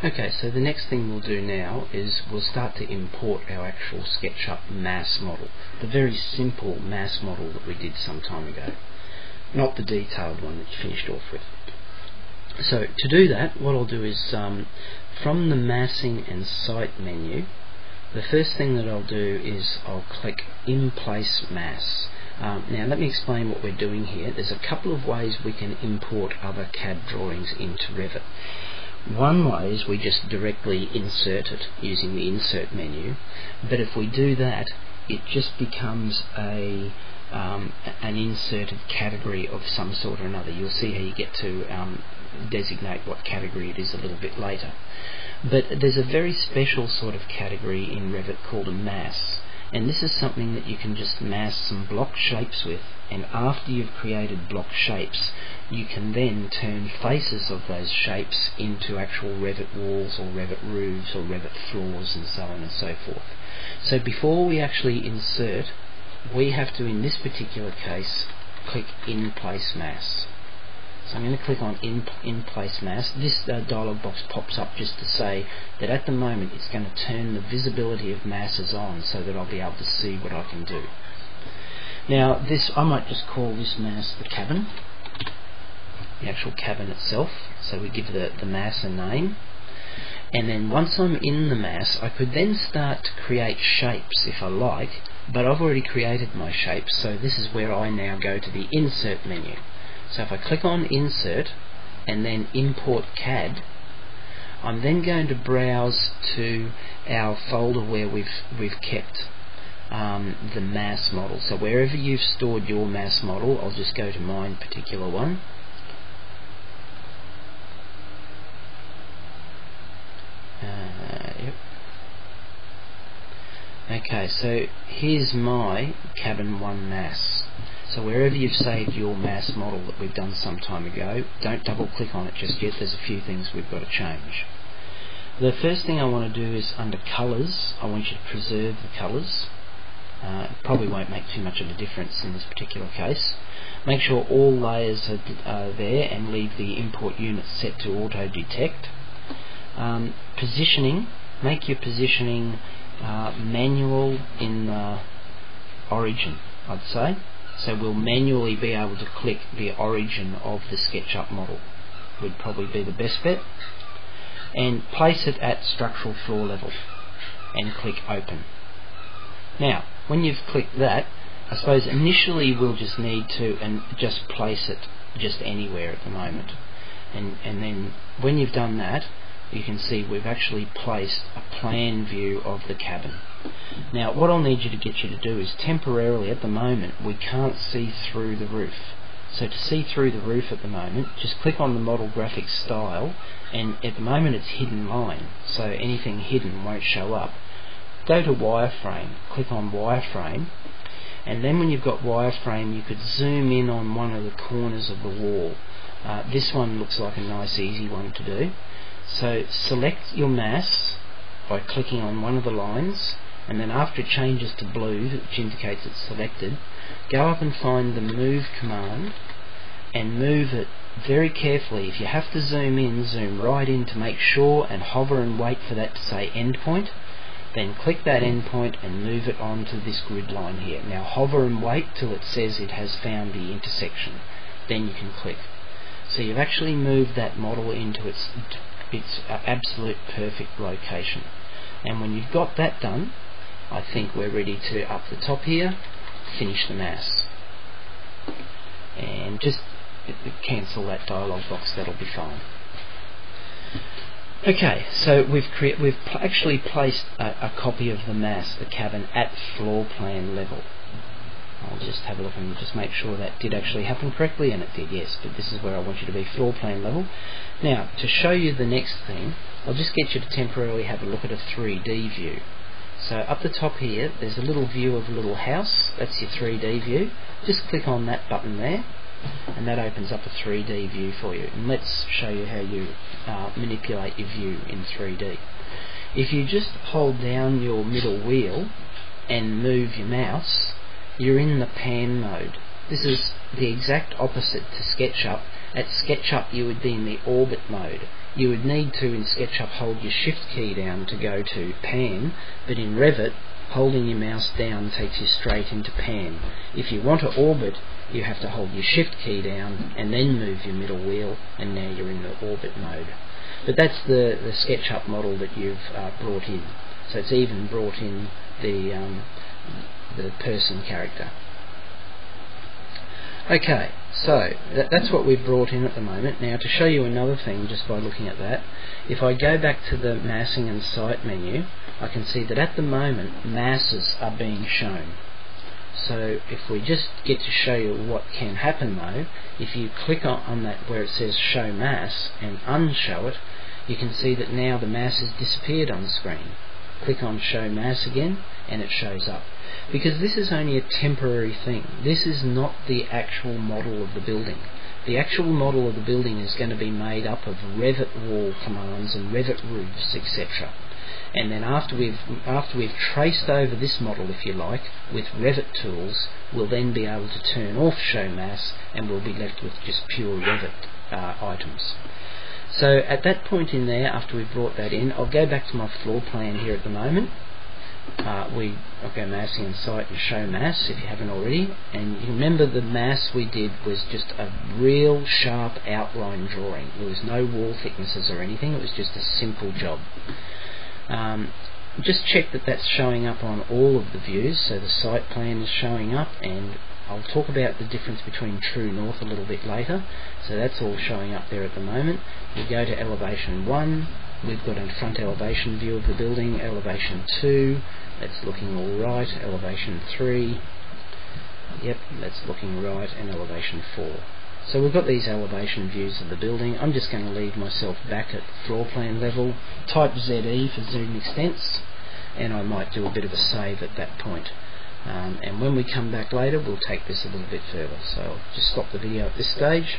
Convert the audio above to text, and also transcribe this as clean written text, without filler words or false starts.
Okay, so the next thing we'll do now is we'll start to import our actual SketchUp mass model, the very simple mass model that we did some time ago, not the detailed one that you finished off with. So to do that, what I'll do is from the massing and site menu, the first thing that I'll do is I'll click in place mass. Now let me explain what we're doing here. There's a couple of ways we can import other CAD drawings into Revit. One way is we just directly insert it using the insert menu, but if we do that, it just becomes an inserted category of some sort or another. You'll see how you get to designate what category it is a little bit later. But there's a very special sort of category in Revit called a mass, and this is something that you can just mass some block shapes with, and after you've created block shapes, you can then turn faces of those shapes into actual Revit walls or Revit roofs or Revit floors and so on and so forth. So before we actually insert, we have to, in this particular case, click in place mass. So I'm going to click on in place mass. This dialog box pops up just to say that at the moment it's going to turn the visibility of masses on so that I'll be able to see what I can do. Now this, I might just call this mass the cabin, the actual cabin itself. So we give the mass a name, and then once I'm in the mass, I could then start to create shapes if I like, but I've already created my shapes, so this is where I now go to the insert menu. So if I click on insert and then import CAD, I'm then going to browse to our folder where we've kept the mass model. So wherever you've stored your mass model, I'll just go to my particular one. Yep. Okay, so here's my cabin 1 mass. So wherever you've saved your mass model that we've done some time ago, don't double click on it just yet. There's a few things we've got to change. The first thing I want to do is under colours, I want you to preserve the colours. It probably won't make too much of a difference in this particular case. Make sure all layers are there and leave the import unit set to auto detect. Positioning, make your positioning manual in the origin, I'd say. So we'll manually be able to click the origin of the SketchUp model, would probably be the best bet. And place it at structural floor level and click open. Now when you've clicked that, I suppose initially we'll just need to just place it just anywhere at the moment, and then when you've done that, you can see we've actually placed a plan view of the cabin. Now what I'll need you to get you to do is temporarily, at the moment we can't see through the roof. So to see through the roof at the moment, just click on the model graphics style, and at the moment it's hidden line, so anything hidden won't show up. Go to wireframe, click on wireframe, and then when you've got wireframe you could zoom in on one of the corners of the wall. This one looks like a nice easy one to do. So select your mass by clicking on one of the lines, and then after it changes to blue, which indicates it's selected, go up and find the move command and move it very carefully. If you have to zoom in, zoom right in to make sure, and hover and wait for that to say endpoint. Then click that endpoint and move it onto this grid line here. Now hover and wait till it says it has found the intersection. Then you can click. So you've actually moved that model into its absolute perfect location. And when you've got that done, I think we're ready to, up the top here, finish the mass. And just cancel that dialog box, that'll be fine. Okay, so we've actually placed a copy of the mass, the cabin, at floor plan level. I'll just have a look and just make sure that did actually happen correctly, and it did, yes, but this is where I want you to be, floor plan level. Now, to show you the next thing, I'll just get you to temporarily have a look at a 3D view. So up the top here, there's a little view of a little house, that's your 3D view. Just click on that button there, and that opens up a 3D view for you. And let's show you how you manipulate your view in 3D. If you just hold down your middle wheel and move your mouse, you're in the pan mode. This is the exact opposite to SketchUp. At SketchUp you would be in the orbit mode. you would need to in SketchUp hold your shift key down to go to pan, but in Revit holding your mouse down takes you straight into pan. If you want to orbit, you have to hold your shift key down and then move your middle wheel, and now you're in the orbit mode. But that's the SketchUp model that you've brought in. So it's even brought in the person character. Okay, so that's what we've brought in at the moment. Now, to show you another thing just by looking at that, if I go back to the massing and site menu, I can see that at the moment masses are being shown. So if we just get to show you what can happen though, if you click on that where it says show mass and unshow it, you can see that now the mass has disappeared on the screen. Click on show mass again and it shows up. Because this is only a temporary thing. This is not the actual model of the building. The actual model of the building is going to be made up of Revit wall commands and Revit roofs, etc. And then after we've traced over this model, if you like, with Revit tools, we'll then be able to turn off show mass and we'll be left with just pure Revit items. So at that point in there, after we've brought that in, I'll go back to my floor plan here at the moment. I'll go massing and site and show mass if you haven't already, and you remember the mass we did was just a real sharp outline drawing. There was no wall thicknesses or anything, it was just a simple job. Just check that that's showing up on all of the views, so the site plan is showing up, and I'll talk about the difference between true north a little bit later. So that's all showing up there at the moment. We go to elevation 1, we've got a front elevation view of the building, elevation 2, that's looking all right, elevation 3, yep, that's looking right, and elevation 4. So we've got these elevation views of the building. I'm just going to leave myself back at floor plan level, type ZE for zoom extents, and I might do a bit of a save at that point. And when we come back later, we'll take this a little bit further. So I'll just stop the video at this stage.